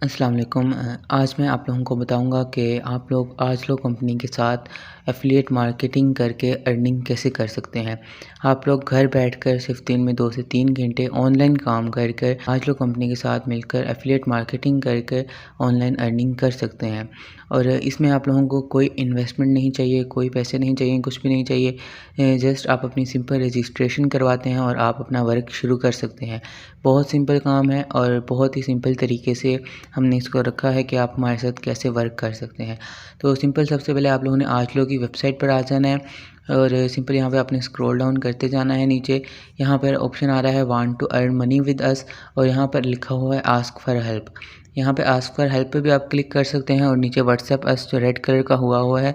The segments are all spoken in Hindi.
अस्सलाम वालेकुम। आज मैं आप लोगों को बताऊंगा कि आप लोग आजलो कंपनी के साथ एफ़िलिएट मार्केटिंग करके अर्निंग कैसे कर सकते हैं। आप लोग घर बैठकर सिर्फ दिन में 2 से 3 घंटे ऑनलाइन काम कर कर आजलो कंपनी के साथ मिलकर एफ़िलिएट मार्केटिंग कर कर ऑनलाइन अर्निंग कर सकते हैं। और इसमें आप लोगों को कोई इन्वेस्टमेंट नहीं चाहिए, कोई पैसे नहीं चाहिए, कुछ भी नहीं चाहिए। जस्ट आप अपनी सिंपल रजिस्ट्रेशन करवाते हैं और आप अपना वर्क शुरू कर सकते हैं। बहुत सिंपल काम है और बहुत ही सिंपल तरीके से हमने इसको रखा है कि आप हमारे साथ कैसे वर्क कर सकते हैं। तो सिंपल सबसे पहले आप लोगों ने आजलो की वेबसाइट पर आ जाना है और सिंपल यहाँ पे आपने स्क्रॉल डाउन करते जाना है नीचे। यहाँ पर ऑप्शन आ रहा है want to earn money with us और यहाँ पर लिखा हुआ है आस्क फॉर हेल्प। यहाँ पे आस्क फॉर हेल्प पे भी आप क्लिक कर सकते हैं और नीचे व्हाट्सएप अस जो रेड कलर का हुआ है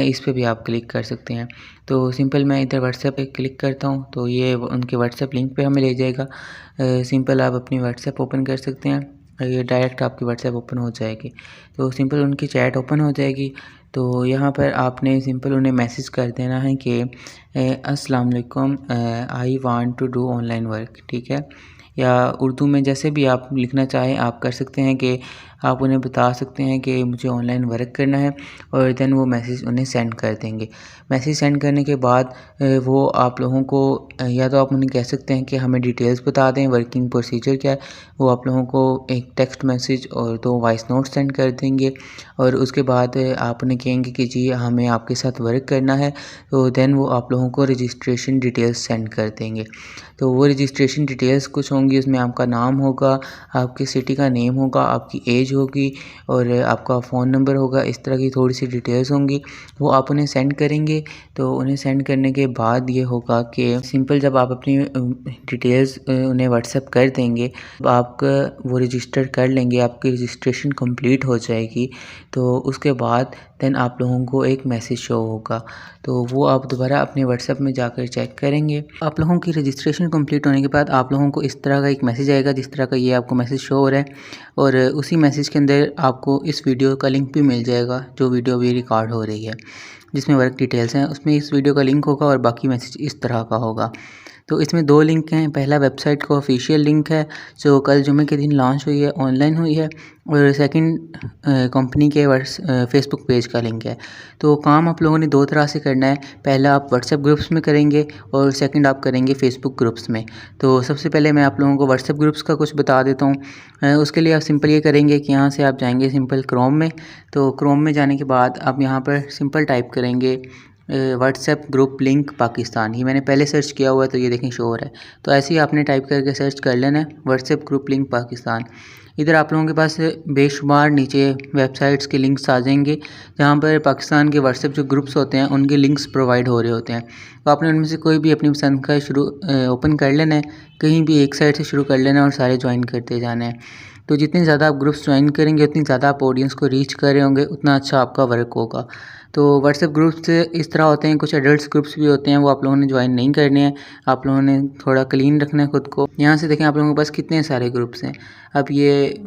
इस पे भी आप क्लिक कर सकते हैं। तो सिंपल मैं इधर व्हाट्सएप पे क्लिक करता हूँ तो ये उनके व्हाट्सएप लिंक पे हमें ले जाएगा। सिंपल आप अपनी व्हाट्सएप ओपन कर सकते हैं, ये डायरेक्ट आपकी व्हाट्सएप ओपन हो जाएगी। तो सिंपल उनकी चैट ओपन हो जाएगी। तो यहाँ पर आपने सिंपल उन्हें मैसेज कर देना है कि अस्सलाम वालेकुम, I want to do online work, ठीक है। या उर्दू में जैसे भी आप लिखना चाहें आप कर सकते हैं कि आप उन्हें बता सकते हैं कि मुझे ऑनलाइन वर्क करना है और देन वो मैसेज उन्हें सेंड कर देंगे। मैसेज सेंड करने के बाद वो आप लोगों को या तो आप उन्हें कह सकते हैं कि हमें डिटेल्स बता दें, वर्किंग प्रोसीजर क्या है। वो आप लोगों को एक टेक्स्ट मैसेज और 2 वॉइस नोट सेंड कर देंगे और उसके बाद आप उन्हें कहेंगे कि जी हमें आपके साथ वर्क करना है। तो देन वो आप लोगों को रजिस्ट्रेशन डिटेल्स सेंड कर देंगे। तो वो रजिस्ट्रेशन डिटेल्स कुछ होंगी, उसमें आपका नाम होगा, आपकी सिटी का नेम होगा, आपकी एज होगी और आपका फ़ोन नंबर होगा। इस तरह की थोड़ी सी डिटेल्स होंगी, वो आप उन्हें सेंड करेंगे। तो उन्हें सेंड करने के बाद ये होगा कि सिंपल जब आप अपनी डिटेल्स उन्हें व्हाट्सएप कर देंगे तो आपका वो रजिस्टर कर लेंगे, आपकी रजिस्ट्रेशन कंप्लीट हो जाएगी। तो उसके बाद देन आप लोगों को एक मैसेज शो होगा, तो वो आप दोबारा अपने व्हाट्सएप में जाकर चेक करेंगे। आप लोगों की रजिस्ट्रेशन कंप्लीट होने के बाद आप लोगों को इस तरह का एक मैसेज आएगा जिस तरह का ये आपको मैसेज शो हो रहा है और उसी मैसेज के अंदर आपको इस वीडियो का लिंक भी मिल जाएगा जो वीडियो अभी रिकॉर्ड हो रही है, जिसमें वर्क डिटेल्स हैं। उसमें इस वीडियो का लिंक होगा और बाकी मैसेज इस तरह का होगा। तो इसमें 2 लिंक हैं। पहला वेबसाइट का ऑफिशियल लिंक है जो कल जुमे के दिन लॉन्च हुई है, ऑनलाइन हुई है, और सेकंड कंपनी के फेसबुक पेज का लिंक है। तो काम आप लोगों ने 2 तरह से करना है। पहला आप व्हाट्सएप ग्रुप्स में करेंगे और सेकंड आप करेंगे फेसबुक ग्रुप्स में। तो सबसे पहले मैं आप लोगों को व्हाट्सएप ग्रुप्स का कुछ बता देता हूँ। उसके लिए आप सिंपल ये करेंगे कि यहाँ से आप जाएंगे सिंपल क्रोम में। तो क्रोम में जाने के बाद आप यहाँ पर सिंपल टाइप करेंगे व्हाट्सएप ग्रुप लिंक पाकिस्तान। ही मैंने पहले सर्च किया हुआ है तो ये देखें शो हो रहा है। तो ऐसे ही आपने टाइप करके सर्च कर लेना है व्हाट्सएप ग्रुप लिंक पाकिस्तान। इधर आप लोगों के पास बेशुमार नीचे वेबसाइट्स के लिंक्स आ जाएंगे जहाँ पर पाकिस्तान के व्हाट्सएप जो ग्रुप्स होते हैं उनके लिंक्स प्रोवाइड हो रहे होते हैं। तो आपने उनमें से कोई भी अपनी पसंद का ओपन कर लेना है, कहीं भी एक साइड से शुरू कर लेना है और सारे ज्वाइन करते जाना है। तो जितने ज़्यादा आप ग्रुप्स ज्वाइन करेंगे उतनी ज़्यादा आप ऑडियंस को रीच कर रहे होंगे, उतना अच्छा आपका वर्क होगा। तो व्हाट्सएप ग्रुप्स इस तरह होते हैं, कुछ एडल्ट्स ग्रुप्स भी होते हैं, वो आप लोगों ने ज्वाइन नहीं करने हैं। आप लोगों ने थोड़ा क्लीन रखना है खुद को। यहाँ से देखें आप लोगों के पास कितने सारे ग्रुप्स हैं। अब ये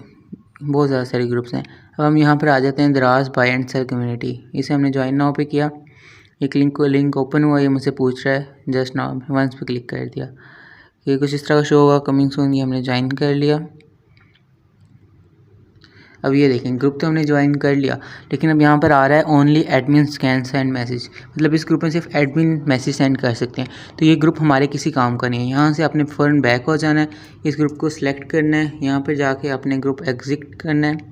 बहुत ज़्यादा सारे ग्रुप्स हैं। अब हम यहाँ पर आ जाते हैं दराज बाय एंड सेल कम्युनिटी। इसे हमने ज्वाइन नाउ पे किया, एक लिंक ओपन हुआ, ये मुझसे पूछ रहा है जस्ट नाउ, वंस पे क्लिक कर दिया। ये कुछ इस तरह का शो होगा कमिंग सून, ये हमने ज्वाइन कर लिया। अब ये देखें ग्रुप तो हमने ज्वाइन कर लिया, लेकिन अब यहाँ पर आ रहा है only admin can send message, मतलब इस ग्रुप में सिर्फ एडमिन मैसेज सेंड कर सकते हैं। तो ये ग्रुप हमारे किसी काम का नहीं है। यहाँ से आपने फ़ौरन बैक हो जाना है, इस ग्रुप को सिलेक्ट करना है, यहाँ पर जाके अपने ग्रुप एग्जिट करना है।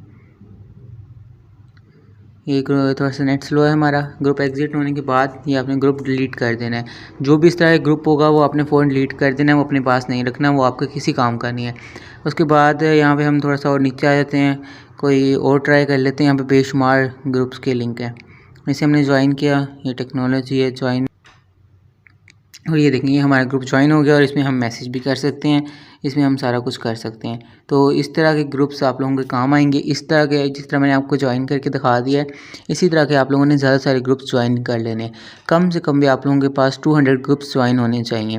ये थोड़ा सा नेट स्लो है हमारा। ग्रुप एग्जिट होने के बाद ये आपने ग्रुप डिलीट कर देना है। जो भी इस तरह का ग्रुप होगा वो आपने फ़ौरन डिलीट कर देना है, वो अपने पास नहीं रखना, वो आपका किसी काम का नहीं है। उसके बाद यहाँ पे हम थोड़ा सा और नीचे आ जाते हैं, कोई और ट्राई कर लेते हैं। यहाँ पे बेशुमार ग्रुप्स के लिंक हैं, इसे हमने ज्वाइन किया, ये टेक्नोलॉजी है ज्वाइन, और ये देखेंगे हमारा ग्रुप ज्वाइन हो गया और इसमें हम मैसेज भी कर सकते हैं, इसमें हम सारा कुछ कर सकते हैं। तो इस तरह के ग्रुप्स आप लोगों के काम आएंगे। इस तरह के जिस तरह मैंने आपको ज्वाइन करके दिखा दिया है, इसी तरह के आप लोगों ने ज़्यादा सारे ग्रुप्स ज्वाइन कर लेने हैं। कम से कम भी आप लोगों के पास 200 ग्रुप्स ज्वाइन होने चाहिए।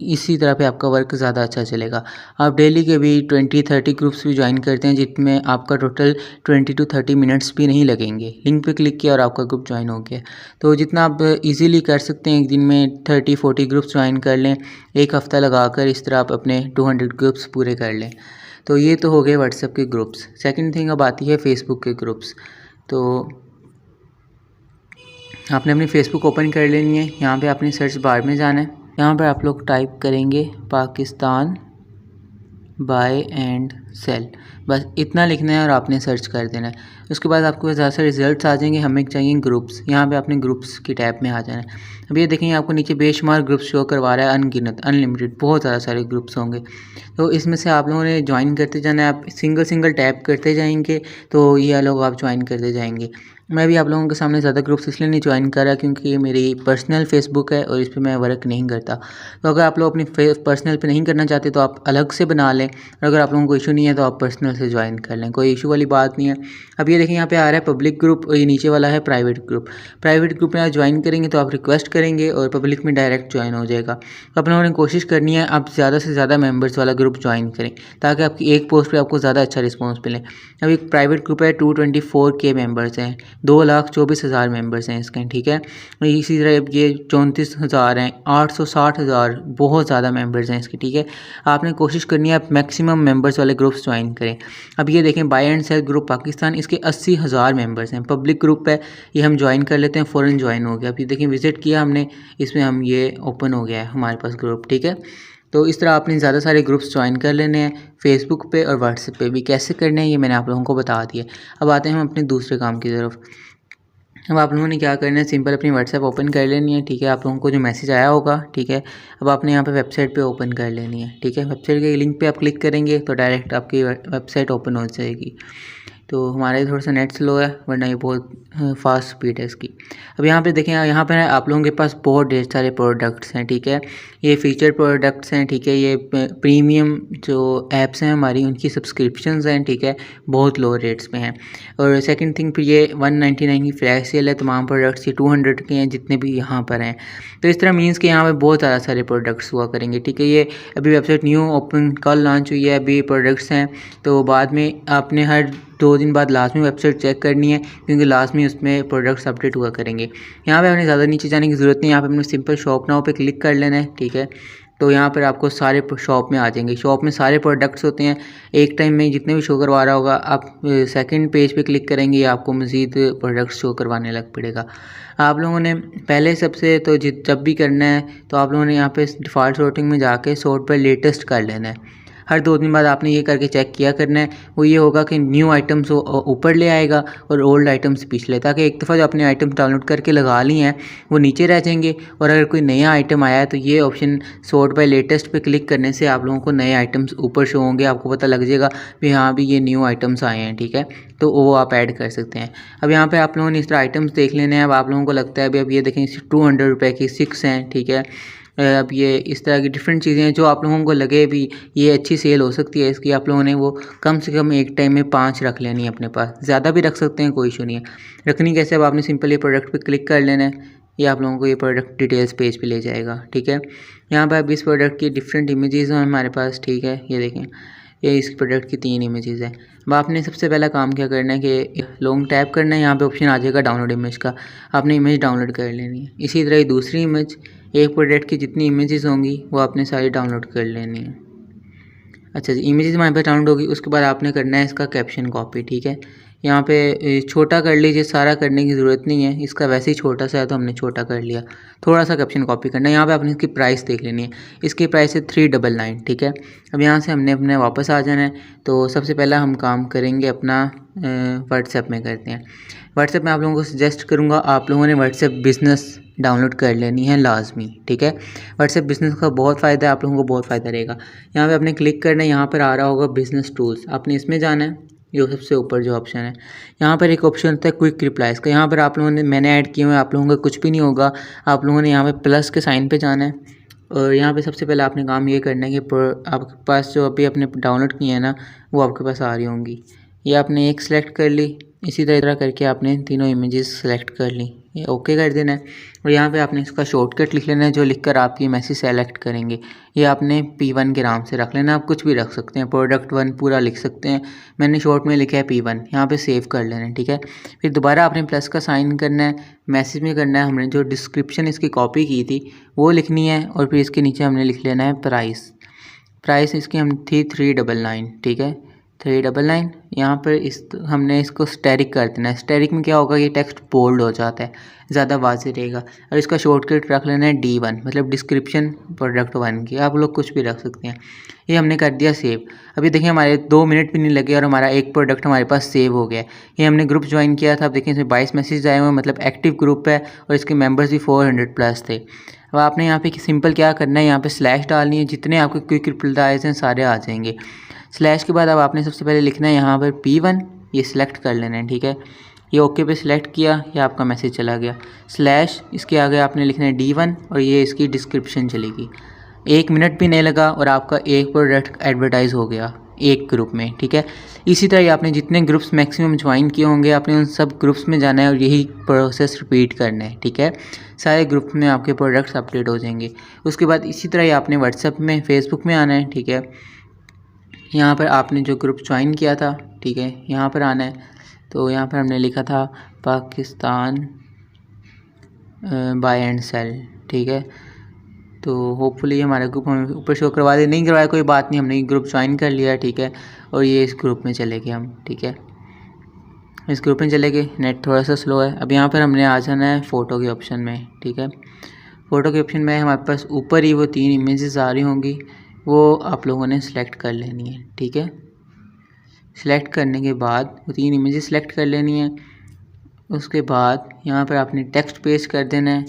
इसी तरह पे आपका वर्क ज़्यादा अच्छा चलेगा। आप डेली के भी 20-30 ग्रुप्स भी ज्वाइन करते हैं जिसमें आपका टोटल 20 to 30 मिनट्स भी नहीं लगेंगे। लिंक पे क्लिक किया और आपका ग्रुप ज्वाइन हो गया। तो जितना आप इजीली कर सकते हैं, एक दिन में 30-40 ग्रुप्स ज्वाइन कर लें, एक हफ़्ता लगाकर इस तरह आप अपने 200 ग्रुप्स पूरे कर लें। तो ये तो हो गए व्हाट्सएप के ग्रुप्स। सेकंड थिंग अब आती है फेसबुक के ग्रुप्स। तो आपने अपनी फेसबुक ओपन कर लेनी है। यहाँ पे आपने सर्च बार में जाना है। यहाँ पर आप लोग टाइप करेंगे पाकिस्तान बाय एंड सेल, बस इतना लिखना है और आपने सर्च कर देना है। उसके बाद आपको ज़्यादा से रिजल्ट्स आ जाएंगे। हमें चाहिए ग्रुप्स, यहाँ पे आपने ग्रुप्स की टैब में आ जाना है। अब ये देखेंगे आपको नीचे बेशुमार ग्रुप्स शो करवा रहा है, अनगिनत, अनलिमिटेड, बहुत ज़्यादा सारे ग्रुप्स होंगे। तो इसमें से आप लोगों ने ज्वाइन करते जाना है। आप सिंगल सिंगल टैप करते जाएंगे तो ये लोग आप ज्वाइन करते जाएंगे। मैं भी आप लोगों के सामने ज़्यादा ग्रुप्स इसलिए नहीं ज्वाइन कर रहा क्योंकि ये मेरी पर्सनल फेसबुक है और इस पर मैं वर्क नहीं करता। तो अगर आप लोग अपनी पर्सनल पे नहीं करना चाहते तो आप अलग से बना लें, और अगर आप लोगों को इशू नहीं है तो आप पर्सनल से ज्वाइन कर लें, कोई इशू वाली बात नहीं है। अब ये देखिए यहाँ पे आ रहा है पब्लिक ग्रुप और ये नीचे वाला है प्राइवेट ग्रुप। प्राइवेट ग्रुप में आप ज्वाइन करेंगे तो आप रिक्वेस्ट करेंगे और पब्लिक में डायरेक्ट ज्वाइन हो जाएगा। तो आप लोगों ने कोशिश करनी है आप ज़्यादा से ज़्यादा मेम्बर्स वाला ग्रुप ज्वाइन करें ताकि आपकी एक पोस्ट पर आपको ज़्यादा अच्छा रिस्पॉन्स मिले। अब एक प्राइवेट ग्रुप है 224K मेम्बर्स हैं, 2,24,000 मेंबर्स हैं इसके, ठीक है। इसी तरह ये 34,000 हैं, 860,000, बहुत ज़्यादा मेंबर्स हैं इसके, ठीक है। आपने कोशिश करनी है आप मैक्सिमम मेंबर्स वाले ग्रुप्स ज्वाइन करें। अब ये देखें buy and sell group Pakistan, इसके 80,000 मेंबर्स हैं, पब्लिक ग्रुप है, ये हम ज्वाइन कर लेते हैं, फ़ौरन ज्वाइन हो गया। अब ये देखें विजिट किया हमने, इसमें हम ये ओपन हो गया है हमारे पास ग्रुप, ठीक है। तो इस तरह आपने ज़्यादा सारे ग्रुप्स ज्वाइन कर लेने हैं फेसबुक पे और व्हाट्सएप पे भी। कैसे करने हैं ये मैंने आप लोगों को बता दिया। अब आते हैं हम अपने दूसरे काम की तरफ। अब आप लोगों ने क्या करना है, सिंपल अपनी व्हाट्सएप ओपन कर लेनी है, ठीक है। आप लोगों को जो मैसेज आया होगा, ठीक है, अब आपने यहाँ पे वेबसाइट पे ओपन कर लेनी है, ठीक है। वेबसाइट के लिंक पे आप क्लिक करेंगे तो डायरेक्ट आपकी वेबसाइट ओपन हो जाएगी। तो हमारे थोड़ा सा नेट स्लो है वरना ये बहुत फास्ट स्पीड है इसकी। अब यहाँ पे देखें, यहाँ पे आप लोगों के पास बहुत ढेर सारे प्रोडक्ट्स हैं, ठीक है। ये फीचर प्रोडक्ट्स हैं, ठीक है। ये प्रीमियम जो ऐप्स हैं हमारी उनकी सब्सक्रिप्शंस हैं, ठीक है, बहुत लो रेट्स पे हैं। और सेकंड थिंग फिर ये 199 की फ्लैश सेल है, तमाम प्रोडक्ट्स ये 200 के हैं जितने भी यहाँ पर हैं। तो इस तरह मीन्स कि यहाँ पे बहुत ज़्यादा सारे प्रोडक्ट्स हुआ करेंगे, ठीक है। ये अभी वेबसाइट न्यू ओपन कल लॉन्च हुई है, अभी प्रोडक्ट्स हैं। तो बाद में आपने हर 2 दिन बाद लास्ट में वेबसाइट चेक करनी है क्योंकि लास्ट में उसमें प्रोडक्ट्स अपडेट हुआ करेंगे। यहाँ पे आपने ज़्यादा नीचे जाने की ज़रूरत नहीं है, यहाँ पे अपने सिंपल शॉप नाउ पे क्लिक कर लेना है, ठीक है। तो यहाँ पर आपको सारे शॉप में आ जाएंगे। शॉप में सारे प्रोडक्ट्स होते हैं एक टाइम में, जितने भी शो करवा रहा होगा। आप सेकंड पेज पे क्लिक करेंगे आपको मज़ीद प्रोडक्ट्स शो करवाने लग पड़ेगा। आप लोगों ने पहले सबसे तो जब भी करना है तो आप लोगों ने यहाँ पे डिफ़ॉल्ट सॉर्टिंग में जाके सॉर्ट पर लेटेस्ट कर लेना है। हर 2 दिन बाद आपने ये करके चेक किया करना है। वो ये होगा कि न्यू आइटम्स ऊपर ले आएगा और ओल्ड आइटम्स पिछले, ताकि एक दफ़ा जो आपने आइटम्स डाउनलोड करके लगा ली हैं वो नीचे रह जाएंगे। और अगर कोई नया आइटम आया है तो ये ऑप्शन सॉर्ट बाय लेटेस्ट पे क्लिक करने से आप लोगों को नए आइटम्स ऊपर शो होंगे। आपको पता लग जाएगा कि हाँ भी ये न्यू आइटम्स आए हैं, ठीक है। तो वो आप ऐड कर सकते हैं। अब यहाँ पर आप लोगों ने इस तरह आइटम्स देख लेने हैं। अब आप लोगों को लगता है अभी अब ये देखें 200 रुपये की 6 हैं, ठीक है। अब ये इस तरह की डिफरेंट चीज़ें हैं जो आप लोगों को लगे भी ये अच्छी सेल हो सकती है इसकी, आप लोगों ने वो कम से कम एक टाइम में 5 रख लेनी है अपने पास। ज़्यादा भी रख सकते हैं, कोई इशू नहीं है। रखनी कैसे, अब आपने सिंपल ये प्रोडक्ट पे क्लिक कर लेना है, ये आप लोगों को ये प्रोडक्ट डिटेल्स पेज पे ले जाएगा, ठीक है। यहाँ पर अब इस प्रोडक्ट की डिफरेंट इमेजेस हैं हमारे पास, ठीक है। ये देखें, ये इस प्रोडक्ट की 3 इमेजेस हैं। अब आपने सबसे पहला काम क्या करना है कि लॉन्ग टैप करना है, यहाँ पे ऑप्शन आ जाएगा डाउनलोड इमेज का, आपने इमेज डाउनलोड कर लेनी है। इसी तरह दूसरी इमेज, एक प्रोडक्ट की जितनी इमेजेस होंगी वो आपने सारी डाउनलोड कर लेनी है। अच्छा जी, इमेजेस हमारे पास डाउनलोड होगी, उसके बाद आपने करना है इसका कैप्शन कॉपी, ठीक है। यहाँ पे छोटा कर लीजिए, सारा करने की ज़रूरत नहीं है, इसका वैसे ही छोटा सा है तो हमने छोटा कर लिया। थोड़ा सा कैप्शन कॉपी करना है। यहाँ पे आपने इसकी प्राइस देख लेनी है, इसकी प्राइस है 399, ठीक है। अब यहाँ से हमने अपने वापस आ जाना है। तो सबसे पहला हम काम करेंगे अपना व्हाट्सएप में करते हैं। व्हाट्सएप में आप लोगों को सजेस्ट करूँगा आप लोगों ने व्हाट्सएप बिज़नेस डाउनलोड कर लेनी है लाजमी, ठीक है। व्हाट्सएप बिज़नेस का बहुत फ़ायदा है, आप लोगों को बहुत फ़ायदा रहेगा। यहाँ पे आपने क्लिक करना है, यहाँ पर आ रहा होगा बिज़नेस टूल्स, आपने इसमें जाना है। ये सबसे ऊपर जो ऑप्शन है, यहाँ पर एक ऑप्शन होता है क्विक रिप्लाइज का, यहाँ पर आप लोगों ने, मैंने ऐड किए हुए, आप लोगों का कुछ भी नहीं होगा। आप लोगों ने यहाँ पे प्लस के साइन पे जाना है और यहाँ पे सबसे पहले आपने काम ये करना है कि आपके पास जो अभी आपने डाउनलोड किए हैं ना वो आपके पास आ रही होंगी। ये आपने एक सेलेक्ट कर ली, इसी तरह करके आपने तीनों इमेजेस सेलेक्ट कर ली, ये ओके कर देना है। और यहाँ पे आपने इसका शॉर्टकट लिख लेना है जो लिखकर आप ये मैसेज सेलेक्ट करेंगे, ये आपने P1 के नाम से रख लेना। आप कुछ भी रख सकते हैं, प्रोडक्ट 1 पूरा लिख सकते हैं, मैंने शॉर्ट में लिखा है P1, यहाँ पे सेव कर लेना है, ठीक है। फिर दोबारा आपने प्लस का साइन करना है, मैसेज में करना है, हमने जो डिस्क्रिप्शन इसकी कॉपी की थी वो लिखनी है और फिर इसके नीचे हमने लिख लेना है प्राइस। प्राइस इसकी हम थी 399, ठीक है 399। यहाँ पर हमने इसको स्टैटिक कर देना है। स्टैटिक में क्या होगा, ये टेक्स्ट बोल्ड हो जाता है, ज़्यादा वाज़ेह रहेगा। और इसका शॉर्टकट रख लेना है D1, मतलब डिस्क्रिप्शन प्रोडक्ट 1 की, आप लोग कुछ भी रख सकते हैं। ये हमने कर दिया सेव। अभी देखिए हमारे 2 मिनट भी नहीं लगे और हमारा एक प्रोडक्ट हमारे पास सेव हो गया। ये हमने ग्रुप ज्वाइन किया था, अब देखिए इसमें 22 मैसेज आए हुए हैं, मतलब एक्टिव ग्रुप है और इसके मेंबर्स भी 400 प्लस थे। अब आपने यहाँ पे सिंपल क्या करना है, यहाँ पे स्लैश डालनी है, जितने आपके क्विक रिप्लाईज हैं सारे आ जाएंगे। स्लैश के बाद अब आपने सबसे पहले लिखना है यहाँ पर P1, ये सिलेक्ट कर लेना है, ठीक है। ये ओके पे सिलेक्ट किया, ये आपका मैसेज चला गया। स्लैश इसके आगे आपने लिखना है D1 और ये इसकी डिस्क्रिप्शन चलेगी। 1 मिनट भी नहीं लगा और आपका एक प्रोडक्ट एडवर्टाइज हो गया एक ग्रुप में, ठीक है। इसी तरह आपने जितने ग्रुप्स मैक्सिमम ज्वाइन किए होंगे आपने उन सब ग्रुप्स में जाना है और यही प्रोसेस रिपीट करना है, ठीक है। सारे ग्रुप में आपके प्रोडक्ट्स अपडेट हो जाएंगे। उसके बाद इसी तरह ही आपने व्हाट्सएप में, फेसबुक में आना है, ठीक है। यहाँ पर आपने जो ग्रुप ज्वाइन किया था, ठीक है, यहाँ पर आना है। तो यहाँ पर हमने लिखा था पाकिस्तान बाय एंड सेल, ठीक है। तो होपफुली हमारा ग्रुप हमें ऊपर शो करवा दे, नहीं करवाया कोई बात नहीं, हमने ग्रुप ज्वाइन कर लिया, ठीक है। और ये इस ग्रुप में चले गए हम, ठीक है, इस ग्रुप में चले गए। नेट थोड़ा सा स्लो है। अब यहाँ पर हमने आ जाना है फ़ोटो के ऑप्शन में, ठीक है। फ़ोटो के ऑप्शन में हमारे पास ऊपर ही वो 3 इमेजेस आ रही होंगी, वो आप लोगों ने सेलेक्ट कर लेनी है, ठीक है। सेलेक्ट करने के बाद वो 3 इमेजेस सेलेक्ट कर लेनी है। उसके बाद यहाँ पर आपने टेक्स्ट पेस्ट कर देना है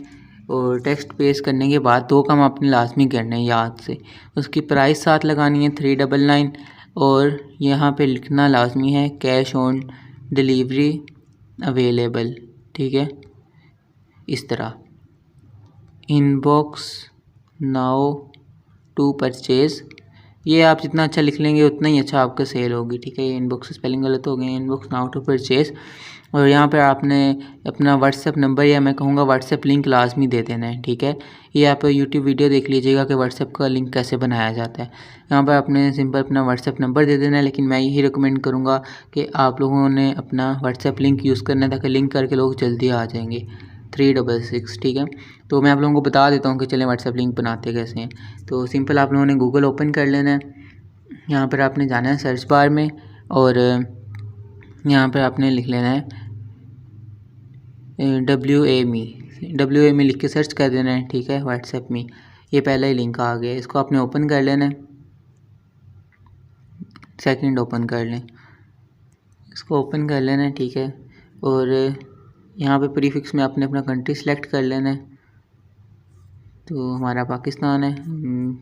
और टेक्स्ट पेस्ट करने के बाद 2 काम आपने लाजमी करना है याद से। उसकी प्राइस साथ लगानी है 399 और यहाँ पे लिखना लाजमी है कैश ऑन डिलीवरी अवेलेबल, ठीक है। इस तरह इनबॉक्स नाउ टू परचेज़, ये आप जितना अच्छा लिख लेंगे उतना ही अच्छा आपका सेल होगी, ठीक है। ये इनबॉक्स स्पेलिंग गलत हो गई, इनबॉक्स नाउ टू परचेज़। और यहाँ पर आपने अपना व्हाट्सएप नंबर या मैं कहूँगा व्हाट्सएप लिंक लाजमी दे देना है, ठीक है। ये आप यूट्यूब वीडियो देख लीजिएगा कि व्हाट्सएप का लिंक कैसे बनाया जाता है। यहाँ पर आपने सिंपल अपना व्हाट्सएप नंबर दे देना है, लेकिन मैं यही रिकमेंड करूँगा कि आप लोगों ने अपना व्हाट्सएप लिंक यूज़ करना है ताकि लिंक करके लोग जल्दी आ जाएंगे। 366, ठीक है। तो मैं आप लोगों को बता देता हूँ कि चलें व्हाट्सएप लिंक बनाते कैसे हैं। तो सिंपल आप लोगों ने गूगल ओपन कर लेना है। यहाँ पर आपने जाना है सर्च बार में और यहाँ पर आपने लिख लेना है WAME लिख के सर्च कर देना है, ठीक है। व्हाट्सएप में ये पहला ही लिंक आ गया, इसको आपने ओपन कर लेना है। सेकंड ओपन कर लें, इसको ओपन कर लेना है, ठीक है। और यहाँ पे प्रीफिक्स में आपने अपना कंट्री सेलेक्ट कर लेना है। तो हमारा पाकिस्तान है,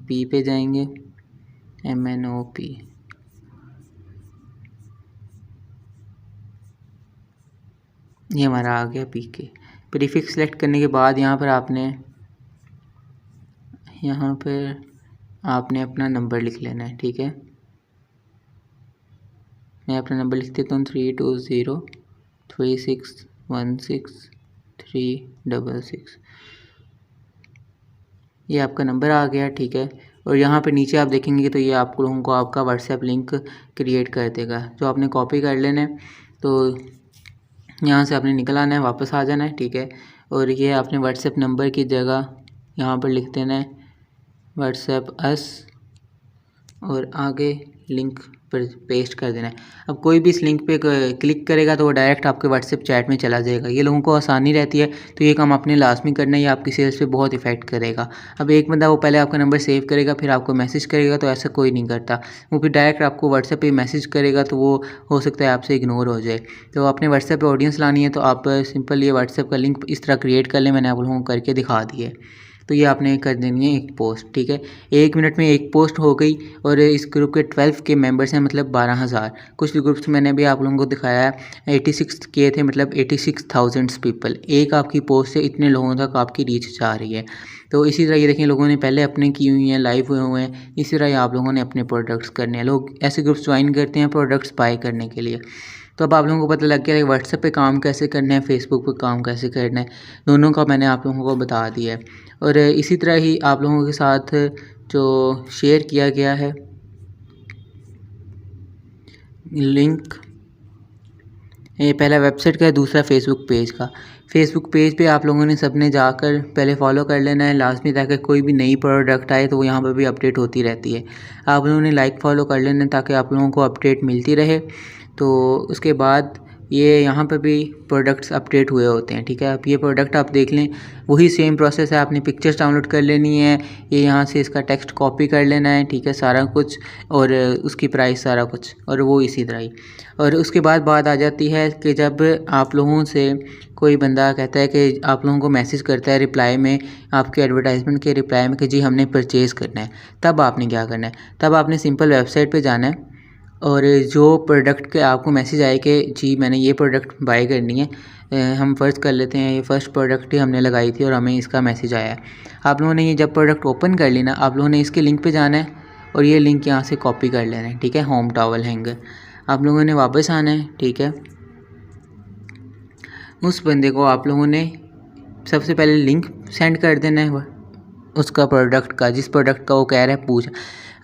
पी पे जाएंगे, MNOP। ये हमारा आ गया PK। प्रीफिक्स सेलेक्ट करने के बाद यहाँ पर आपने अपना नंबर लिख लेना है, ठीक है। मैं अपना नंबर लिख देता हूँ 3203616366। ये आपका नंबर आ गया, ठीक है। और यहाँ पे नीचे आप देखेंगे तो ये आप लोगों को आपका व्हाट्सएप लिंक क्रिएट कर देगा, जो आपने कॉपी कर लेना है। तो यहाँ से आपने निकल आना है, वापस आ जाना है, ठीक है। और ये आपने व्हाट्सएप नंबर की जगह यहाँ पर लिख देना है व्हाट्सएप अस और आगे लिंक पर पेस्ट कर देना है। अब कोई भी इस लिंक पे क्लिक करेगा तो वो डायरेक्ट आपके व्हाट्सएप चैट में चला जाएगा। ये लोगों को आसानी रहती है, तो ये काम आपने लाजमी करना है, ये आपकी सेल्स पे बहुत इफेक्ट करेगा। अब एक बंदा वो पहले आपका नंबर सेव करेगा फिर आपको मैसेज करेगा, तो ऐसा कोई नहीं करता। वो फिर डायरेक्ट आपको व्हाट्सएप पे मैसेज करेगा तो वो हो सकता है आपसे इग्नोर हो जाए। तो अपने व्हाट्सएप पर ऑडियंस लानी है तो आप सिंपल ये व्हाट्सएप का लिंक इस तरह क्रिएट कर लें, मैंने आप लोगों को करके दिखा दिया है। तो ये आपने कर देनी है एक पोस्ट, ठीक है। 1 मिनट में एक पोस्ट हो गई और इस ग्रुप के 12 के मेंबर्स हैं, मतलब 12,000। कुछ ग्रुप्स मैंने भी आप लोगों को दिखाया है 86 के थे, मतलब 86,000 पीपल। एक आपकी पोस्ट से इतने लोगों तक आपकी रीच जा रही है। तो इसी तरह ये देखें, लोगों ने पहले अपने की हुई हैं, लाइव हुए हैं। इसी तरह आप लोगों ने अपने प्रोडक्ट्स करने हैं। लोग ऐसे ग्रुप्स ज्वाइन करते हैं प्रोडक्ट्स बाय करने के लिए। तो अब आप लोगों को पता लग गया है व्हाट्सएप पे काम कैसे करना है, फेसबुक पे काम कैसे करना है, दोनों का मैंने आप लोगों को बता दिया है। और इसी तरह ही आप लोगों के साथ जो शेयर किया गया है लिंक, ये पहला वेबसाइट का है, दूसरा फेसबुक पेज का। फेसबुक पेज पे आप लोगों ने सबने जाकर पहले फॉलो कर लेना है लाजमी, ताकि कोई भी नई प्रोडक्ट आए तो वो यहाँ पर भी अपडेट होती रहती है। आप लोगों ने लाइक फॉलो कर लेना है ताकि आप लोगों को अपडेट मिलती रहे। तो उसके बाद ये यहाँ पर भी प्रोडक्ट्स अपडेट हुए होते हैं, ठीक है। अब ये प्रोडक्ट आप देख लें, वही सेम प्रोसेस है। आपने पिक्चर्स डाउनलोड कर लेनी है, ये यहाँ से इसका टेक्स्ट कॉपी कर लेना है, ठीक है, सारा कुछ, और उसकी प्राइस सारा कुछ, और वो इसी तरह ही। और उसके बाद बात आ जाती है कि जब आप लोगों से कोई बंदा कहता है कि आप लोगों को मैसेज करता है रिप्लाई में, आपके एडवर्टाइजमेंट के रिप्लाई में, कि जी हमने परचेज़ करना है, तब आपने क्या करना है? तब आपने सिंपल वेबसाइट पे जाना है और जो प्रोडक्ट के आपको मैसेज आए कि जी मैंने ये प्रोडक्ट बाय करनी है, हम फ़र्ज़ कर लेते हैं ये फ़र्स्ट प्रोडक्ट ही हमने लगाई थी और हमें इसका मैसेज आया है। आप लोगों ने ये जब प्रोडक्ट ओपन कर ली ना, आप लोगों ने इसके लिंक पे जाना है और ये लिंक यहाँ से कॉपी कर लेना है, ठीक है, होम टॉवल हैंगर। आप लोगों ने वापस आना है, ठीक है। उस बंदे को आप लोगों ने सबसे पहले लिंक सेंड कर देना है उसका प्रोडक्ट का, जिस प्रोडक्ट का वो कह रहा है पूछ।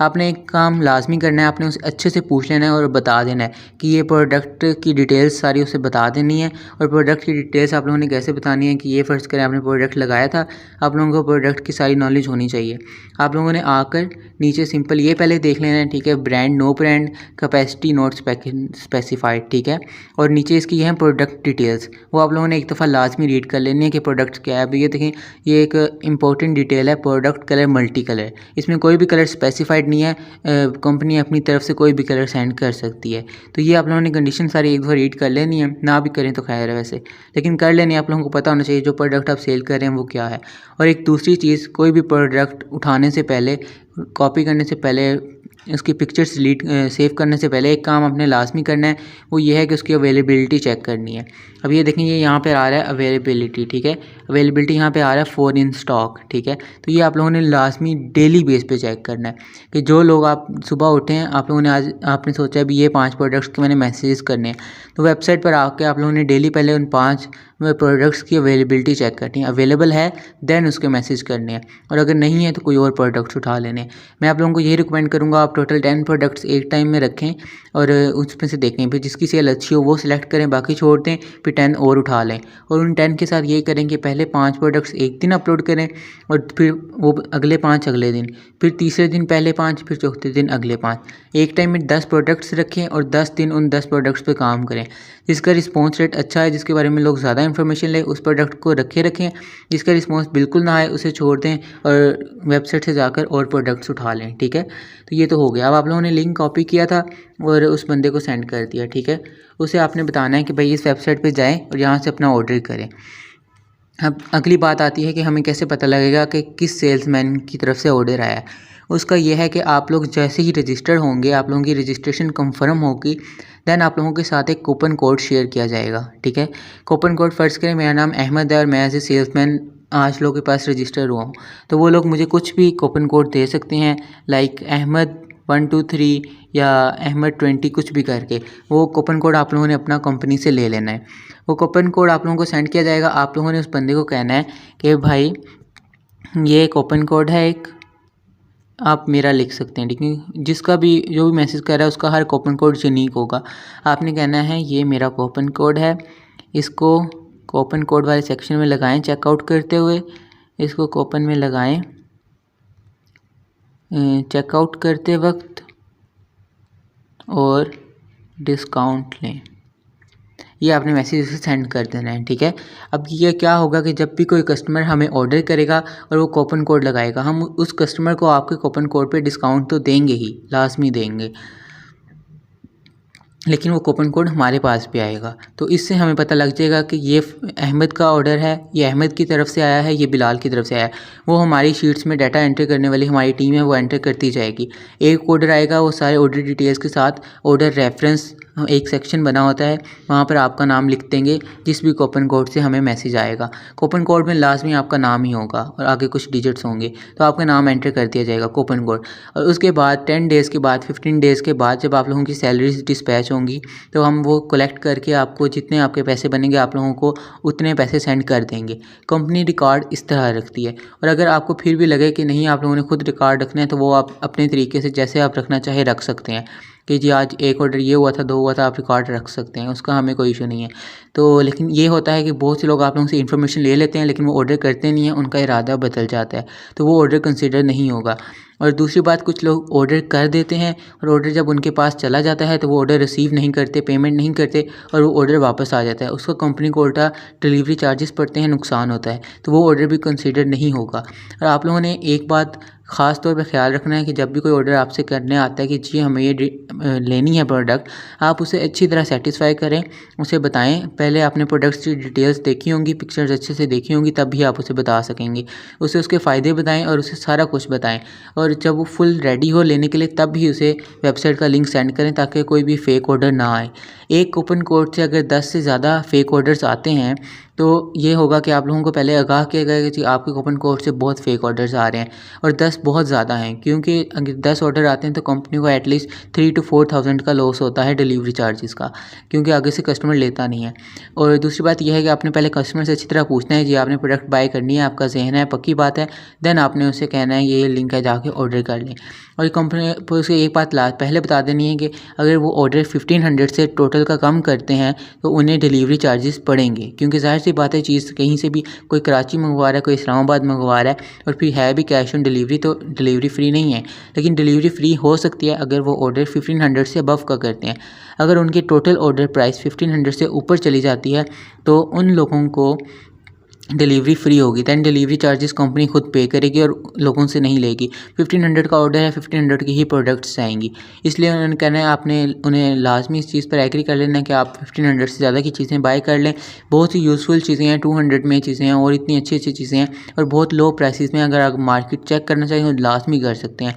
आपने एक काम लाजमी करना है, आपने उसे अच्छे से पूछ लेना है और बता देना है कि ये प्रोडक्ट की डिटेल्स सारी उसे बता देनी है। और प्रोडक्ट की डिटेल्स आप लोगों ने कैसे बतानी है कि ये फ़र्ज़ करें आपने प्रोडक्ट लगाया था, आप लोगों को प्रोडक्ट की सारी नॉलेज होनी चाहिए। आप लोगों ने आकर नीचे सिंपल ये पहले देख लेना है, ठीक है, brand no brand, capacity not specified, ठीक है। और नीचे इसकी ये है प्रोडक्ट डिटेल्स, वो आप लोगों ने एक दफ़ा लाजमी रीड कर लेनी है कि प्रोडक्ट क्या है। अब ये देखें, ये एक इंपॉर्टेंट डिटेल है, प्रोडक्ट कलर मल्टी कलर, इसमें कोई भी कलर स्पेसिफाइड नहीं है, कंपनी अपनी तरफ से कोई भी कलर सेंड कर सकती है। तो ये आप लोगों ने कंडीशन सारी एक बार रीड कर लेनी है, ना भी करें तो खैर है वैसे, लेकिन कर लेनी है। आप लोगों को पता होना चाहिए जो प्रोडक्ट आप सेल कर रहे हैं वो क्या है। और एक दूसरी चीज़, कोई भी प्रोडक्ट उठाने से पहले, कॉपी करने से पहले, उसकी पिक्चर्स डिलीट सेव करने से पहले एक काम आपने लाजमी करना है, वो ये है कि उसकी अवेलेबिलिटी चेक करनी है। अब ये देखें, ये यहाँ पे आ रहा है अवेलेबिलिटी, ठीक है, अवेलेबिलिटी यहाँ पे आ रहा है फॉर इन स्टॉक, ठीक है। तो ये आप लोगों ने लाजमी डेली बेस पे चेक करना है कि जो लोग आप सुबह उठे हैं, आप लोगों ने आज आपने सोचा अभी ये 5 प्रोडक्ट्स के मैंने मैसेज करने हैं, तो वेबसाइट पर आके आप लोगों ने डेली पहले उन 5 प्रोडक्ट्स की अवेलेबिलिटी चेक करनी है। अवेलेबल है देन उसके मैसेज करने हैं, और अगर नहीं है तो कोई और प्रोडक्ट्स उठा लेने हैं। मैं आप लोगों को यही रिकमेंड करूँगा, आप टोटल 10 प्रोडक्ट्स एक टाइम में रखें और उसमें से देखें, फिर जिसकी सेल अच्छी हो वो सिलेक्ट करें, बाकी छोड़ दें, फिर 10 और उठा लें। और उन 10 के साथ ये करें कि पहले 5 प्रोडक्ट्स एक दिन अपलोड करें और फिर वो अगले 5 अगले दिन, फिर तीसरे दिन पहले 5, फिर चौथे दिन अगले 5। एक टाइम में 10 प्रोडक्ट्स रखें और 10 दिन उन 10 प्रोडक्ट्स पे काम करें। जिसका रिस्पॉन्स रेट अच्छा है, जिसके बारे में लोग ज़्यादा इन्फॉर्मेशन लें, उस प्रोडक्ट को रखें। जिसका रिस्पॉन्स बिल्कुल ना आए उसे छोड़ दें और वेबसाइट से जाकर और प्रोडक्ट्स उठा लें, ठीक है। तो ये तो हो गया। अब आप लोगों ने लिंक कॉपी किया था और उस बंदे को सेंड कर दिया, ठीक है। उसे आपने बताना है कि भाई इस वेबसाइट पे जाएं और यहाँ से अपना ऑर्डर करें। अब अगली बात आती है कि हमें कैसे पता लगेगा कि किस सेल्समैन की तरफ से ऑर्डर आया है। उसका यह है कि आप लोग जैसे ही रजिस्टर्ड होंगे, आप लोगों की रजिस्ट्रेशन कंफर्म होगी, देन आप लोगों के साथ एक कूपन कोड शेयर किया जाएगा, ठीक है। कूपन कोड फ़र्ज़ करें मेरा नाम अहमद है और मैं एज ए सेल्समैन आज लोगों के पास रजिस्टर हुआ हूँ, तो वो लोग मुझे कुछ भी कूपन कोड दे सकते हैं, लाइक अहमद 123 या अहमद 20 कुछ भी करके। वो कूपन कोड आप लोगों ने अपना कंपनी से ले लेना है। वो कूपन कोड आप लोगों को सेंड किया जाएगा। आप लोगों ने उस बंदे को कहना है कि भाई ये कूपन कोड है एक, आप मेरा लिख सकते हैं, ठीक है। जिसका भी जो भी मैसेज कर रहा है उसका हर कूपन कोड यूनिक होगा। आपने कहना है ये मेरा कूपन कोड है, इसको कूपन कोड वाले सेक्शन में लगाएं चेकआउट करते हुए, इसको कूपन में लगाएं चेकआउट करते वक्त और डिस्काउंट लें। ये आपने मैसेज उसे सेंड कर देना है, ठीक है। अब ये क्या होगा कि जब भी कोई कस्टमर हमें ऑर्डर करेगा और वो कूपन कोड लगाएगा, हम उस कस्टमर को आपके कूपन कोड पे डिस्काउंट तो देंगे ही, लाजमी देंगे, लेकिन वो कूपन कोड हमारे पास भी आएगा। तो इससे हमें पता लग जाएगा कि ये अहमद का ऑर्डर है, ये अहमद की तरफ से आया है, ये बिलाल की तरफ से आया है। वो हमारी शीट्स में डाटा एंटर करने वाली हमारी टीम है, वो एंटर करती जाएगी। एक ऑर्डर आएगा, वो सारे ऑर्डर डिटेल्स के साथ ऑर्डर रेफरेंस एक सेक्शन बना होता है, वहाँ पर आपका नाम लिख देंगे जिस भी कूपन कोड से हमें मैसेज आएगा। कूपन कोड में लाजमी आपका नाम ही होगा और आगे कुछ डिजिट्स होंगे, तो आपका नाम एंटर कर दिया जाएगा कूपन कोड। और उसके बाद 10 डेज़ के बाद 15 डेज़ के बाद जब आप लोगों की सैलरीज डिस्पैच होंगी, तो हम वो कलेक्ट करके आपको जितने आपके पैसे बनेंगे आप लोगों को उतने पैसे सेंड कर देंगे। कंपनी रिकॉर्ड इस तरह रखती है। और अगर आपको फिर भी लगे कि नहीं आप लोगों ने खुद रिकॉर्ड रखना है, तो वो आप अपने तरीके से जैसे आप रखना चाहे रख सकते हैं, कि जी आज एक ऑर्डर ये हुआ था, 2 हुआ था, आप रिकॉर्ड रख सकते हैं, उसका हमें कोई इशू नहीं है। तो लेकिन ये होता है कि बहुत से लोग आप लोगों से इन्फॉर्मेशन ले लेते हैं लेकिन वो ऑर्डर करते नहीं हैं, उनका इरादा बदल जाता है, तो वो ऑर्डर कंसिडर नहीं होगा। और दूसरी बात, कुछ लोग ऑर्डर कर देते हैं और ऑर्डर जब उनके पास चला जाता है तो वो ऑर्डर रिसीव नहीं करते, पेमेंट नहीं करते और वो ऑर्डर वापस आ जाता है, उसको कंपनी को उल्टा डिलीवरी चार्जेस पड़ते हैं, नुकसान होता है, तो वो ऑर्डर भी कंसिडर नहीं होगा। और आप लोगों ने एक बात ख़ास तौर पे ख्याल रखना है कि जब भी कोई ऑर्डर आपसे करने आता है कि जी हमें ये लेनी है प्रोडक्ट, आप उसे अच्छी तरह सेटिस्फाई करें, उसे बताएं। पहले आपने प्रोडक्ट्स की डिटेल्स देखी होंगी, पिक्चर्स अच्छे से देखी होंगी, तब भी आप उसे बता सकेंगे। उसे उसके फ़ायदे बताएं और उसे सारा कुछ बताएं। और जब वो फुल रेडी हो लेने के लिए तब भी उसे वेबसाइट का लिंक सेंड करें ताकि कोई भी फ़ेक ऑर्डर ना आए। एक कूपन कोड से अगर 10 से ज़्यादा फ़ेक ऑर्डर्स आते हैं तो ये होगा कि आप लोगों को पहले आगाह किया गया कि जी आपके कूपन कोड से बहुत फ़ेक ऑर्डर्स आ रहे हैं और 10 बहुत ज़्यादा हैं, क्योंकि अगर 10 ऑर्डर आते हैं तो कंपनी को एटलीस्ट 3 to 4,000 का लॉस होता है डिलीवरी चार्जेस का, क्योंकि आगे से कस्टमर लेता नहीं है। और दूसरी बात यह है कि आपने पहले कस्टमर से अच्छी तरह पूछना है, जी आपने प्रोडक्ट बाय करनी है, आपका जहन है, पक्की बात है, देन आपने उसे कहना है ये लिंक है, जाके ऑर्डर कर लें। और कंपनी को उसे एक बात पहले बता देनी है कि अगर वो ऑर्डर 1500 से टोटल का कम करते हैं तो उन्हें डिलीवरी चार्जेस पड़ेंगे, क्योंकि ज़ाहिर सी बात है चीज़ कहीं से भी कोई कराची मंगवा रहा है, कोई इस्लामाबाद मंगवा रहा है और फिर है भी कैश ऑन डिलीवरी, तो डिलीवरी फ्री नहीं है। लेकिन डिलीवरी फ्री हो सकती है अगर वो ऑर्डर 1500 से अबव का करते हैं। अगर उनकी टोटल ऑर्डर प्राइस 1500 से ऊपर चली जाती है तो उन लोगों को डिलीवरी फ्री होगी, दैन डिलीवरी चार्जेस कंपनी खुद पे करेगी और लोगों से नहीं लेगी। 1500 का ऑर्डर है, 1500 की ही प्रोडक्ट्स आएंगी, इसलिए उन्होंने कहना है आपने उन्हें लाजमी इस चीज़ पर एग्री कर लेना है कि आप 1500 से ज़्यादा की चीज़ें बाय कर लें। बहुत ही यूज़फुल चीज़ें हैं, 200 में चीज़ें हैं और इतनी अच्छी अच्छी चीज़ें हैं और बहुत लो प्राइसेस में। अगर आप मार्केट चेक करना चाहिए तो लाजमी कर सकते हैं।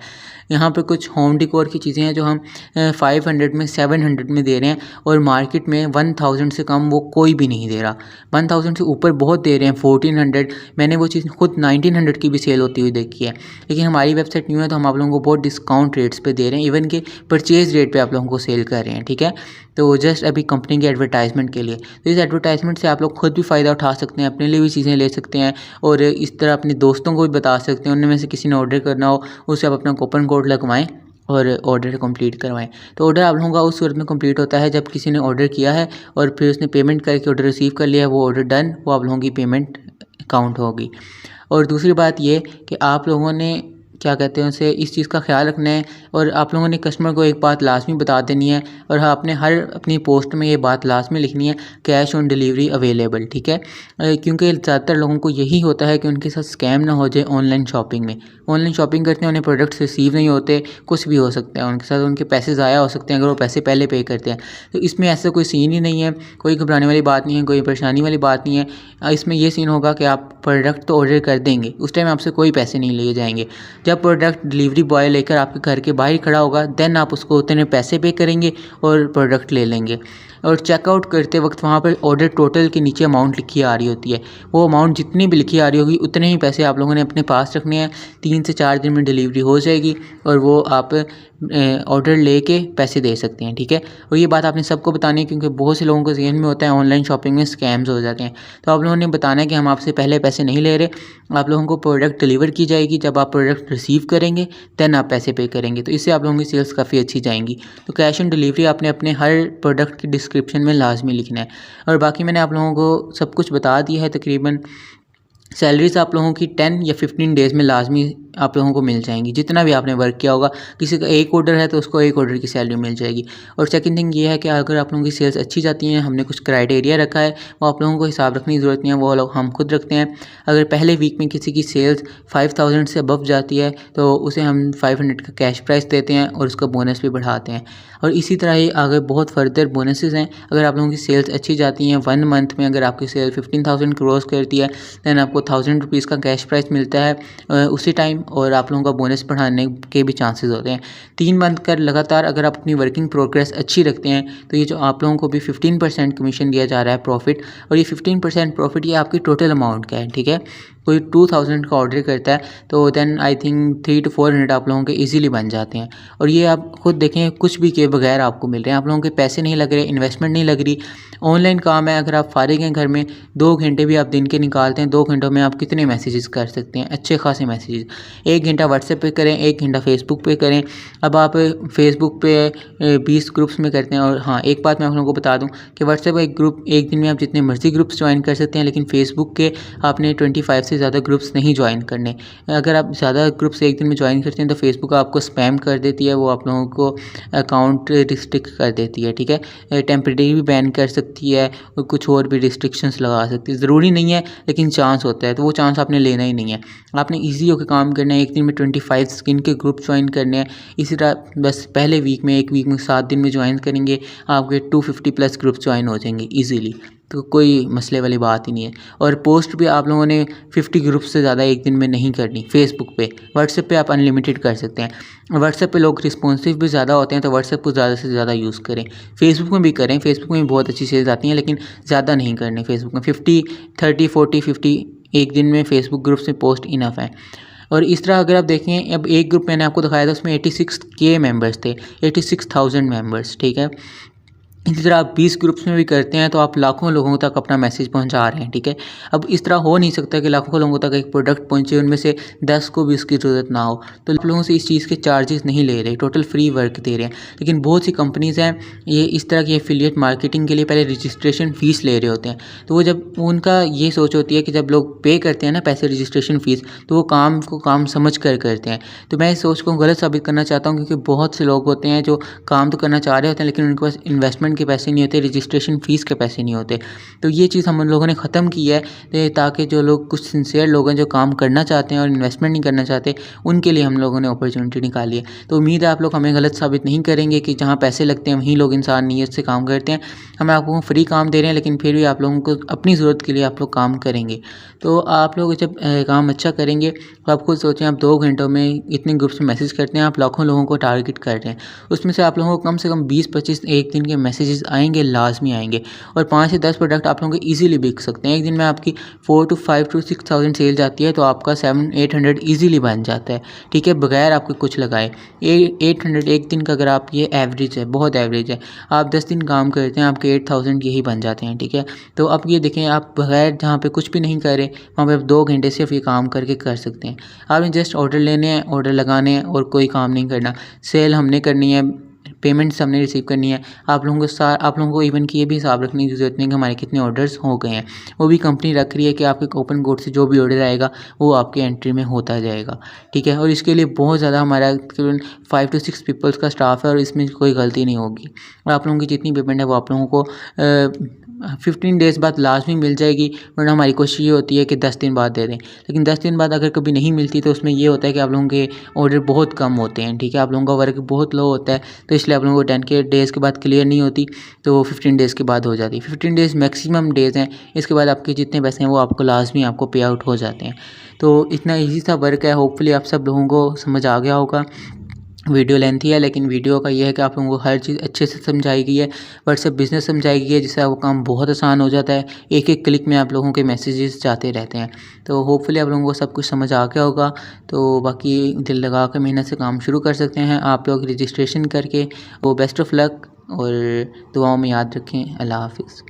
यहाँ पे कुछ होम डिकोर की चीज़ें हैं जो हम 500 में 700 में दे रहे हैं और मार्केट में 1000 से कम वो कोई भी नहीं दे रहा। 1000 से ऊपर बहुत दे रहे हैं, 1400। मैंने वो चीज़ खुद 1900 की भी सेल होती हुई देखी है। लेकिन हमारी वेबसाइट न्यू है तो हम आप लोगों को बहुत डिस्काउंट रेट्स पे दे रहे हैं, इवन के परचेज रेट पे आप लोगों को सेल कर रहे हैं, ठीक है। तो जस्ट अभी कंपनी के एडवर्टाइजमेंट के लिए, तो इस एडवर्टाइजमेंट से आप लोग खुद भी फ़ायदा उठा सकते हैं, अपने लिए भी चीज़ें ले सकते हैं और इस तरह अपने दोस्तों को भी बता सकते हैं। उनमें में से किसी ने ऑर्डर करना हो उसे आप अपना कूपन कोड लगवाएं और ऑर्डर कंप्लीट करवाएं। तो ऑर्डर आप लोगों का उस सूरत में कंप्लीट होता है जब किसी ने ऑर्डर किया है और फिर उसने पेमेंट करके ऑर्डर रिसीव कर लिया है, वो ऑर्डर डन, वो आप लोगों की पेमेंट काउंट होगी। और दूसरी बात ये कि आप लोगों ने क्या कहते हैं उसे इस चीज़ का ख्याल रखना है और आप लोगों ने कस्टमर को एक बात लाजमी बता देनी है और हाँ, आपने हर अपनी पोस्ट में ये बात लाजमी लिखनी है, कैश ऑन डिलीवरी अवेलेबल, ठीक है। क्योंकि ज़्यादातर लोगों को यही होता है कि उनके साथ स्कैम ना हो जाए ऑनलाइन शॉपिंग में। ऑनलाइन शॉपिंग करते हैं, उन्हें प्रोडक्ट्स रिसीव नहीं होते, कुछ भी हो सकता है उनके साथ, उनके पैसे ज़ाया हो सकते हैं अगर वो पैसे पहले पे करते हैं। तो इसमें ऐसा कोई सीन ही नहीं है, कोई घबराने वाली बात नहीं है, कोई परेशानी वाली बात नहीं है। इसमें ये सीन होगा कि आप प्रोडक्ट तो ऑर्डर कर देंगे, उस टाइम आपसे कोई पैसे नहीं लिए जाएंगे। जब प्रोडक्ट डिलीवरी बॉय लेकर आपके घर के बाहर खड़ा होगा देन आप उसको उतने पैसे पे करेंगे और प्रोडक्ट ले लेंगे। और चेकआउट करते वक्त वहाँ पर ऑर्डर टोटल के नीचे अमाउंट लिखी आ रही होती है, वो अमाउंट जितनी भी लिखी आ रही होगी उतने ही पैसे आप लोगों ने अपने पास रखने हैं। 3 से 4 दिन में डिलीवरी हो जाएगी और वो आप ऑर्डर लेके पैसे दे सकते हैं, ठीक है। और ये बात आपने सबको बतानी है क्योंकि बहुत से लोगों को ज़हन में होता है ऑनलाइन शॉपिंग में स्कैम्स हो जाते हैं। तो आप लोगों ने बताना है कि हम आपसे पहले पैसे नहीं ले रहे, आप लोगों को प्रोडक्ट डिलीवर की जाएगी, जब आप प्रोडक्ट रिसीव करेंगे दैन आप पैसे पे करेंगे, तो इससे आप लोगों की सेल्स काफ़ी अच्छी जाएंगी। तो कैश ऑन डिलीवरी आपने अपने हर प्रोडक्ट की डिस्क्रिप्शन में लाजमी लिखना है। और बाकी मैंने आप लोगों को सब कुछ बता दिया है। तकरीबन सैलरीज आप लोगों की 10 या 15 डेज़ में लाजमी आप लोगों को मिल जाएंगी, जितना भी आपने वर्क किया होगा। किसी का एक ऑर्डर है तो उसको एक ऑर्डर की सैलरी मिल जाएगी। और सेकंड थिंग ये है कि अगर आप लोगों की सेल्स अच्छी जाती हैं, हमने कुछ क्राइटेरिया रखा है, वो आप लोगों को हिसाब रखने की ज़रूरत नहीं है, वो लोग हम खुद रखते हैं। अगर पहले वीक में किसी की सेल्स 5000 से अबव जाती है तो उसे हम 500 का कैश प्राइस देते हैं और उसका बोनस भी बढ़ाते हैं। और इसी तरह ही आगे बहुत फर्दर बोनसेस हैं। अगर आप लोगों की सेल्स अच्छी जाती हैं, 1 मंथ में अगर आपकी सेल 15,000 क्रॉस करती है दैन आपको 1000 रुपीज़ का कैश प्राइस मिलता है उसी टाइम, और आप लोगों का बोनस बढ़ाने के भी चांसेस होते हैं। 3 मंथ कर लगातार अगर आप अपनी वर्किंग प्रोग्रेस अच्छी रखते हैं तो ये जो आप लोगों को भी 15% कमीशन दिया जा रहा है प्रॉफिट, और ये 15% प्रॉफिट ये आपकी टोटल अमाउंट का है, ठीक है। कोई 2000 का ऑर्डर करता है तो देन आई थिंक 300 to 400 आप लोगों के इजीली बन जाते हैं। और ये आप खुद देखें, कुछ भी किए बगैर आपको मिल रहे हैं, आप लोगों के पैसे नहीं लग रहे, इन्वेस्टमेंट नहीं लग रही। ऑनलाइन काम है, अगर आप फारिग हैं घर में, 2 घंटे भी आप दिन के निकालते हैं, 2 घंटों में आप कितने मैसेजेस कर सकते हैं, अच्छे खासे मैसेजेस। 1 घंटा व्हाट्सएप पे करें, 1 घंटा फेसबुक पे करें। अब आप फेसबुक पे 20 ग्रुप्स में करते हैं। और हाँ, एक बात मैं आप लोगों को बता दूं कि व्हाट्सएप एक ग्रुप, एक दिन में आप जितने मर्जी ग्रुप्स ज्वाइन कर सकते हैं, लेकिन फेसबुक के आपने 25 से ज़्यादा ग्रुप्स नहीं ज्वाइन करने। अगर आप ज़्यादा ग्रुप्स एक दिन में ज्वाइन करते हैं तो फेसबुक आपको स्पैम कर देती है, वो आप लोगों को अकाउंट रिस्ट्रिक्ट कर देती है, ठीक है। टेम्परेरी भी बैन कर सकती है और कुछ और भी रिस्ट्रिक्शंस लगा सकती है। ज़रूरी नहीं है, लेकिन चांस होता है, तो वो चांस आपने लेना ही नहीं है। आपने ईजी होकर काम करना है, एक दिन में 25 स्किन के ग्रुप ज्वाइन करने हैं। इसी तरह बस पहले वीक में, एक वीक में 7 दिन में ज्वाइन करेंगे, आपके 250+ ग्रुप ज्वाइन हो जाएंगे ईजीली। तो कोई मसले वाली बात ही नहीं है। और पोस्ट भी आप लोगों ने 50 ग्रुप से ज़्यादा एक दिन में नहीं करनी फेसबुक पे। व्हाट्सएप पे आप अनलिमिटेड कर सकते हैं। व्हाट्सएप पे लोग रिस्पॉन्सिव भी ज़्यादा होते हैं, तो व्हाट्सएप को ज़्यादा से ज़्यादा यूज़ करें। फेसबुक में भी करें, फेसबुक में भी बहुत अच्छी सेल्स आती हैं, लेकिन ज़्यादा नहीं करनी फेसबुक में। 50, 30, 40, 50 एक दिन में फेसबुक ग्रुप से पोस्ट इनफ है। और इस तरह अगर आप देखें, अब एक ग्रुप मैंने आपको दिखाया था, उसमें 86K मेंबर्स थे, 86,000 मेंबर्स, ठीक है। इसी तरह आप 20 ग्रुप्स में भी करते हैं तो आप लाखों लोगों तक अपना मैसेज पहुंचा रहे हैं, ठीक है। अब इस तरह हो नहीं सकता कि लाखों लोगों तक एक प्रोडक्ट पहुंचे, उनमें से 10 को भी इसकी ज़रूरत ना हो। तो आप लोगों से इस चीज़ के चार्जेस नहीं ले रहे, टोटल फ्री वर्क दे रहे हैं। लेकिन बहुत सी कंपनीज़ हैं, ये इस तरह की एफिलिएट मार्केटिंग के लिए पहले रजिस्ट्रेशन फ़ीस ले रहे होते हैं। तो वो जब उनका ये सोच होती है कि जब लोग पे करते हैं ना पैसे रजिस्ट्रेशन फ़ीस, तो वो काम को काम समझ कर करते हैं। तो मैं इस सोच को गलत साबित करना चाहता हूँ, क्योंकि बहुत से लोग होते हैं जो काम तो करना चाह रहे होते हैं, लेकिन उनके पास इन्वेस्टमेंट के पैसे नहीं होते, रजिस्ट्रेशन फ़ीस के पैसे नहीं होते। तो ये चीज़ हम लोगों ने ख़त्म की है, ताकि जो लोग कुछ सिंसियर लोग हैं, जो काम करना चाहते हैं और इन्वेस्टमेंट नहीं करना चाहते, उनके लिए हम लोगों ने अपॉर्चुनिटी निकाली है। तो उम्मीद है आप लोग हमें गलत साबित नहीं करेंगे कि जहाँ पैसे लगते हैं वहीं लोग इंसान नीयत से काम करते हैं। हम आपको फ्री काम दे रहे हैं, लेकिन फिर भी आप लोगों को अपनी ज़रूरत के लिए आप लोग काम करेंगे। तो आप लोग जब काम अच्छा करेंगे तो आप खुद सोचें, आप 2 घंटों में इतने ग्रुप्स में मैसेज करते हैं, आप लाखों लोगों को टारगेट कर रहे हैं, उसमें से आप लोगों को कम से कम 20-25 एक दिन के मैसेजेस आएंगे, लाजमी आएंगे। और 5 से 10 प्रोडक्ट आप लोगों को ईजिली बिक सकते हैं। एक दिन में आपकी 4 to 5 to 6,000 सेल जाती है, तो आपका 700-800 ईजिली बन जाता है, ठीक है, बगैर आपको कुछ लगाए। 800 एक दिन का, अगर आप, ये एवरेज है, बहुत एवरेज है। आप 10 दिन काम करते हैं, आपके 8,000 यही बन जाते हैं, ठीक है। तो अब ये देखें, आप बगैर जहाँ पे कुछ भी नहीं कर रहे, वहाँ पे आप 2 घंटे सिर्फ ये काम करके कर सकते हैं। आपने जस्ट ऑर्डर लेने हैं, ऑर्डर लगाने हैं, और कोई काम नहीं करना। सेल हमने करनी है, पेमेंट्स हमने रिसीव करनी है। आप लोगों को इवन कि ये भी हिसाब रखने की ज़रूरत नहीं कि हमारे कितने ऑर्डर्स हो गए हैं। वो भी कंपनी रख रही है कि आपके कूपन कोड से जो भी ऑर्डर आएगा वो आपके एंट्री में होता जाएगा, ठीक है। और इसके लिए बहुत ज़्यादा हमारा 5 to 6 पीपल्स का स्टाफ है, और इसमें कोई गलती नहीं होगी। और आप लोगों की जितनी पेमेंट है वो आप लोगों को 15 डेज़ बाद लाजमी मिल जाएगी, वरना हमारी कोशिश ये होती है कि 10 दिन बाद दे दें। लेकिन 10 दिन बाद अगर कभी नहीं मिलती तो उसमें ये होता है कि आप लोगों के ऑर्डर बहुत कम होते हैं, ठीक है, आप लोगों का वर्क बहुत लो होता है, तो इसलिए आप लोगों को 10 डेज़ के बाद क्लियर नहीं होती, तो 15 डेज़ के बाद हो जाती है। 15 डेज़ मैक्सिमम डेज़ हैं, इसके बाद आपके जितने पैसे हैं वो आपको लाजमी आपको पे आउट हो जाते हैं। तो इतना ईजी सा वर्क है। होपफुली आप सब लोगों को समझ आ गया होगा। वीडियो लेंथी है, लेकिन वीडियो का ये है कि आप लोगों को हर चीज़ अच्छे से समझाई गई है। व्हाट्सएप बिज़नेस समझाई गई है, जिससे वो काम बहुत आसान हो जाता है। एक एक क्लिक में आप लोगों के मैसेजेस जाते रहते हैं। तो होपफुली आप लोगों को सब कुछ समझ आ गया होगा। तो बाकी दिल लगा कर मेहनत से काम शुरू कर सकते हैं आप लोग रजिस्ट्रेशन करके। वो बेस्ट ऑफ लक, और दुआओं में याद रखें। अल्लाह हाफिज़।